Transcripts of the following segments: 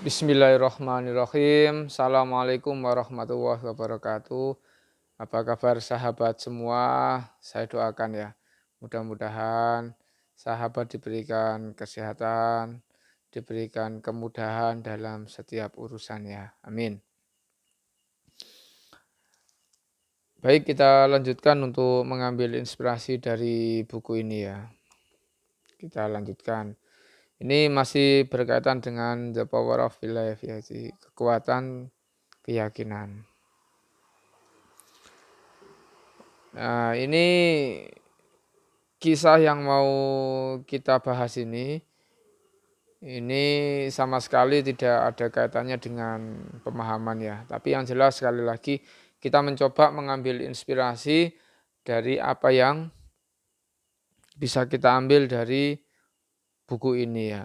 Bismillahirrahmanirrahim. Assalamualaikum warahmatullahi wabarakatuh. Apa kabar sahabat semua? Saya doakan ya. Mudah-mudahan sahabat diberikan kesehatan, diberikan kemudahan dalam setiap urusannya. Amin. Baik, kita lanjutkan untuk mengambil inspirasi dari buku ini ya. Kita lanjutkan. Ini masih berkaitan dengan The Power of Belief ya, kekuatan keyakinan. Nah, ini kisah yang mau kita bahas ini sama sekali tidak ada kaitannya dengan pemahaman ya. Tapi yang jelas sekali lagi kita mencoba mengambil inspirasi dari apa yang bisa kita ambil dari buku ini ya.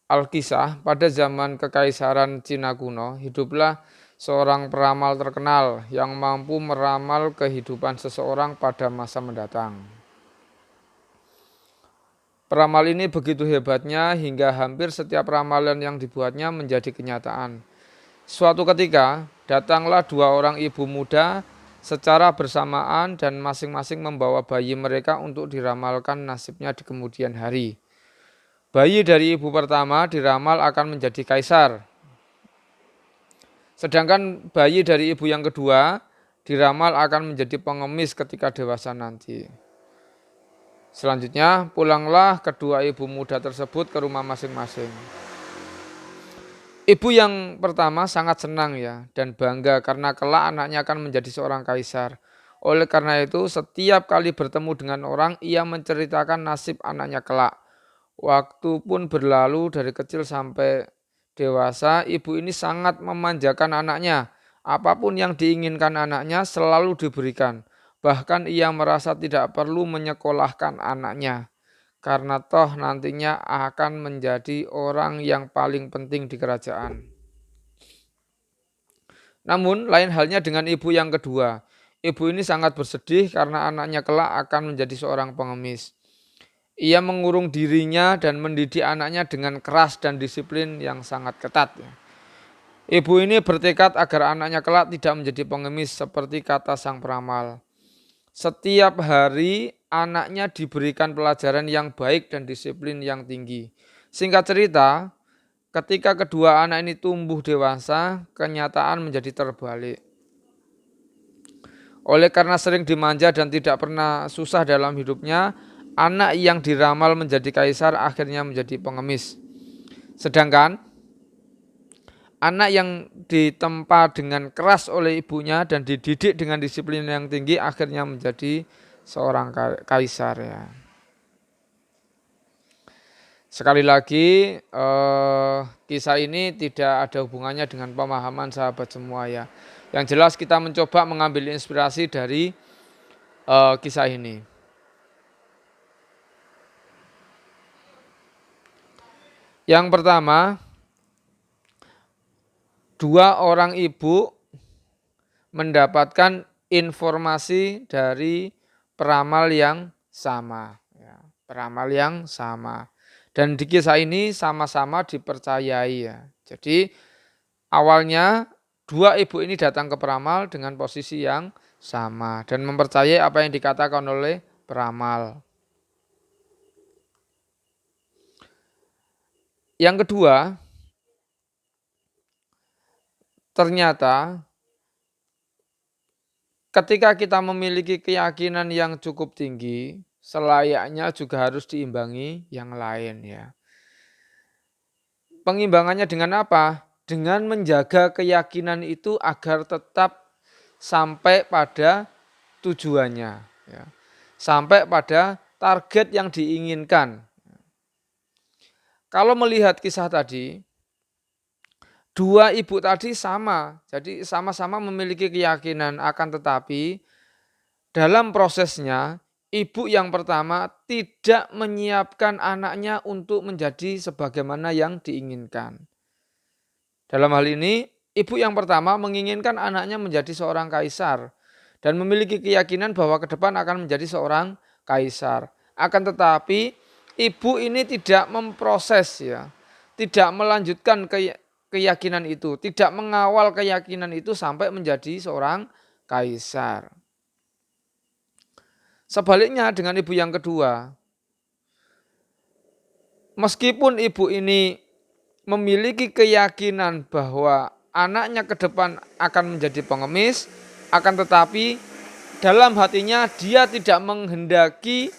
Alkisah, pada zaman kekaisaran Cina kuno, hiduplah seorang peramal terkenal yang mampu meramal kehidupan seseorang pada masa mendatang. Peramal ini begitu hebatnya hingga hampir setiap ramalan yang dibuatnya menjadi kenyataan. Suatu ketika, datanglah dua orang ibu muda secara bersamaan dan masing-masing membawa bayi mereka untuk diramalkan nasibnya di kemudian hari. Bayi dari ibu pertama diramal akan menjadi kaisar. Sedangkan bayi dari ibu yang kedua diramal akan menjadi pengemis ketika dewasa nanti. Selanjutnya pulanglah kedua ibu muda tersebut ke rumah masing-masing. Ibu yang pertama sangat senang ya dan bangga karena kelak anaknya akan menjadi seorang kaisar. Oleh karena itu setiap kali bertemu dengan orang ia menceritakan nasib anaknya kelak. Waktu pun berlalu dari kecil sampai dewasa, ibu ini sangat memanjakan anaknya. Apapun yang diinginkan anaknya selalu diberikan. Bahkan ia merasa tidak perlu menyekolahkan anaknya. Karena toh nantinya akan menjadi orang yang paling penting di kerajaan. Namun lain halnya dengan ibu yang kedua. Ibu ini sangat bersedih karena anaknya kelak akan menjadi seorang pengemis. Ia mengurung dirinya dan mendidik anaknya dengan keras dan disiplin yang sangat ketat. Ibu ini bertekad agar anaknya kelak tidak menjadi pengemis seperti kata sang peramal. Setiap hari anaknya diberikan pelajaran yang baik dan disiplin yang tinggi. Singkat cerita, ketika kedua anak ini tumbuh dewasa, kenyataan menjadi terbalik. Oleh karena sering dimanja dan tidak pernah susah dalam hidupnya, anak yang diramal menjadi kaisar akhirnya menjadi pengemis. Sedangkan anak yang ditempa dengan keras oleh ibunya dan dididik dengan disiplin yang tinggi akhirnya menjadi seorang kaisar ya. Sekali lagi kisah ini tidak ada hubungannya dengan pemahaman sahabat semua ya. Yang jelas kita mencoba mengambil inspirasi dari kisah ini. Yang pertama, dua orang ibu mendapatkan informasi dari peramal yang sama. Ya, peramal yang sama. Dan di kisah ini sama-sama dipercayai ya. Jadi awalnya dua ibu ini datang ke peramal dengan posisi yang sama dan mempercayai apa yang dikatakan oleh peramal. Yang kedua, ternyata ketika kita memiliki keyakinan yang cukup tinggi, selayaknya juga harus diimbangi yang lain ya. Pengimbangannya dengan apa? Dengan menjaga keyakinan itu agar tetap sampai pada tujuannya. Ya. Sampai pada target yang diinginkan. Kalau melihat kisah tadi, dua ibu tadi sama. Jadi sama-sama memiliki keyakinan, akan tetapi dalam prosesnya, ibu yang pertama tidak menyiapkan anaknya untuk menjadi sebagaimana yang diinginkan. Dalam hal ini, ibu yang pertama menginginkan anaknya menjadi seorang kaisar dan memiliki keyakinan bahwa ke depan akan menjadi seorang kaisar. Akan tetapi, ibu ini tidak memproses ya, tidak melanjutkan keyakinan itu, tidak mengawal keyakinan itu sampai menjadi seorang kaisar. Sebaliknya dengan ibu yang kedua, meskipun ibu ini memiliki keyakinan bahwa anaknya ke depan akan menjadi pengemis, akan tetapi dalam hatinya dia tidak menghendaki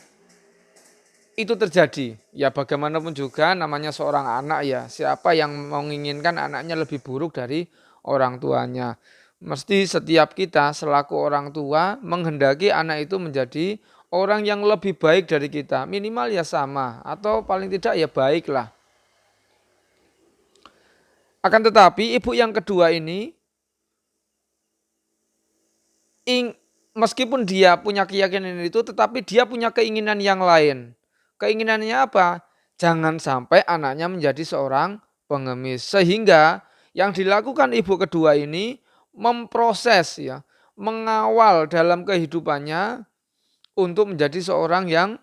itu terjadi. Ya bagaimanapun juga namanya seorang anak ya, siapa yang menginginkan anaknya lebih buruk dari orang tuanya. Mesti setiap kita selaku orang tua menghendaki anak itu menjadi orang yang lebih baik dari kita. Minimal ya sama atau paling tidak ya baiklah. Akan tetapi ibu yang kedua ini meskipun dia punya keyakinan itu, tetapi dia punya keinginan yang lain. Keinginannya apa? Jangan sampai anaknya menjadi seorang pengemis. Sehingga yang dilakukan ibu kedua ini memproses ya, mengawal dalam kehidupannya untuk menjadi seorang yang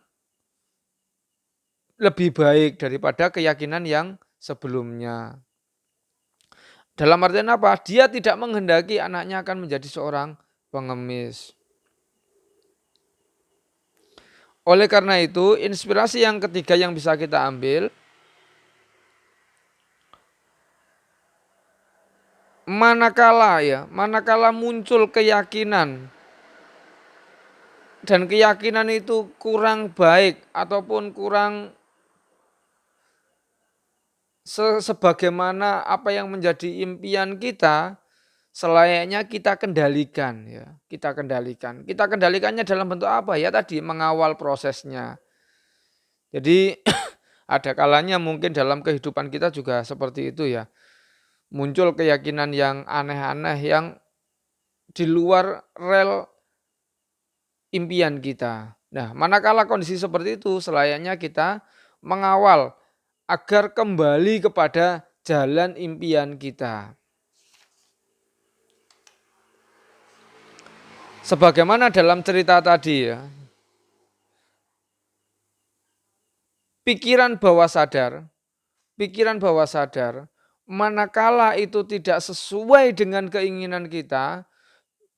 lebih baik daripada keyakinan yang sebelumnya. Dalam artian apa? Dia tidak menghendaki anaknya akan menjadi seorang pengemis. Oleh karena itu, inspirasi yang ketiga yang bisa kita ambil, manakala muncul keyakinan dan keyakinan itu kurang baik ataupun kurang sebagaimana apa yang menjadi impian kita, selayaknya kita kendalikan ya, kita kendalikan. Kita kendalikannya dalam bentuk apa? Ya tadi mengawal prosesnya. Jadi ada kalanya mungkin dalam kehidupan kita juga seperti itu ya. Muncul keyakinan yang aneh-aneh yang di luar rel impian kita. Nah, manakala kondisi seperti itu, selayaknya kita mengawal agar kembali kepada jalan impian kita. Sebagaimana dalam cerita tadi ya, pikiran bawah sadar, manakala itu tidak sesuai dengan keinginan kita,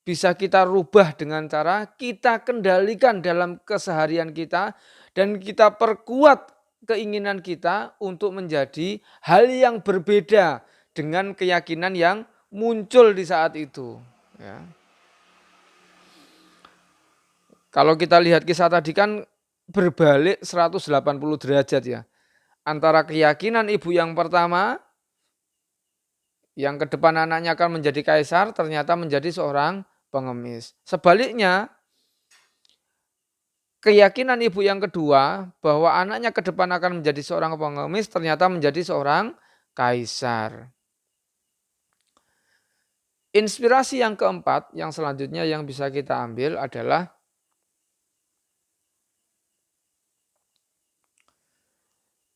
bisa kita rubah dengan cara kita kendalikan dalam keseharian kita dan kita perkuat keinginan kita untuk menjadi hal yang berbeda dengan keyakinan yang muncul di saat itu. Ya. Kalau kita lihat kisah tadi kan berbalik 180 derajat ya. Antara keyakinan ibu yang pertama, yang ke depan anaknya akan menjadi kaisar, ternyata menjadi seorang pengemis. Sebaliknya, keyakinan ibu yang kedua bahwa anaknya ke depan akan menjadi seorang pengemis ternyata menjadi seorang kaisar. Inspirasi yang keempat yang selanjutnya yang bisa kita ambil adalah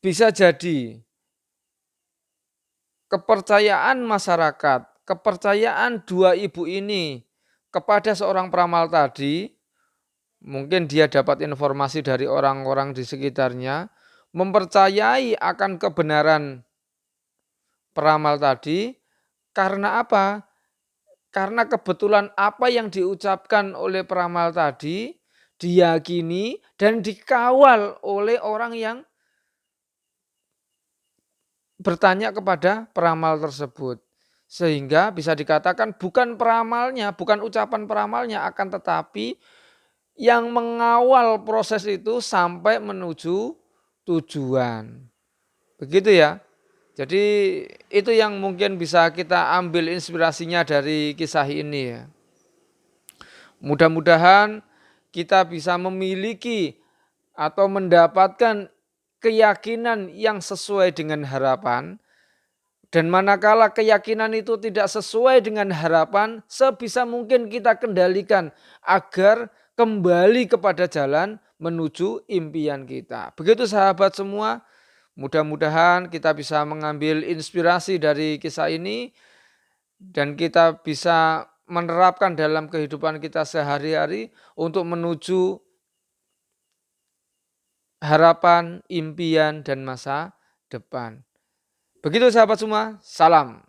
bisa jadi kepercayaan masyarakat, kepercayaan dua ibu ini kepada seorang peramal tadi, mungkin dia dapat informasi dari orang-orang di sekitarnya, mempercayai akan kebenaran peramal tadi, karena apa? Karena kebetulan apa yang diucapkan oleh peramal tadi diyakini dan dikawal oleh orang yang bertanya kepada peramal tersebut. Sehingga bisa dikatakan bukan peramalnya, bukan ucapan peramalnya, akan tetapi yang mengawal proses itu sampai menuju tujuan. Begitu ya. Jadi itu yang mungkin bisa kita ambil inspirasinya dari kisah ini ya. Mudah-mudahan kita bisa memiliki atau mendapatkan keyakinan yang sesuai dengan harapan. Dan manakala keyakinan itu tidak sesuai dengan harapan, sebisa mungkin kita kendalikan agar kembali kepada jalan menuju impian kita. Begitu sahabat semua, mudah-mudahan kita bisa mengambil inspirasi dari kisah ini dan kita bisa menerapkan dalam kehidupan kita sehari-hari untuk menuju harapan, impian, dan masa depan. Begitu sahabat semua, salam.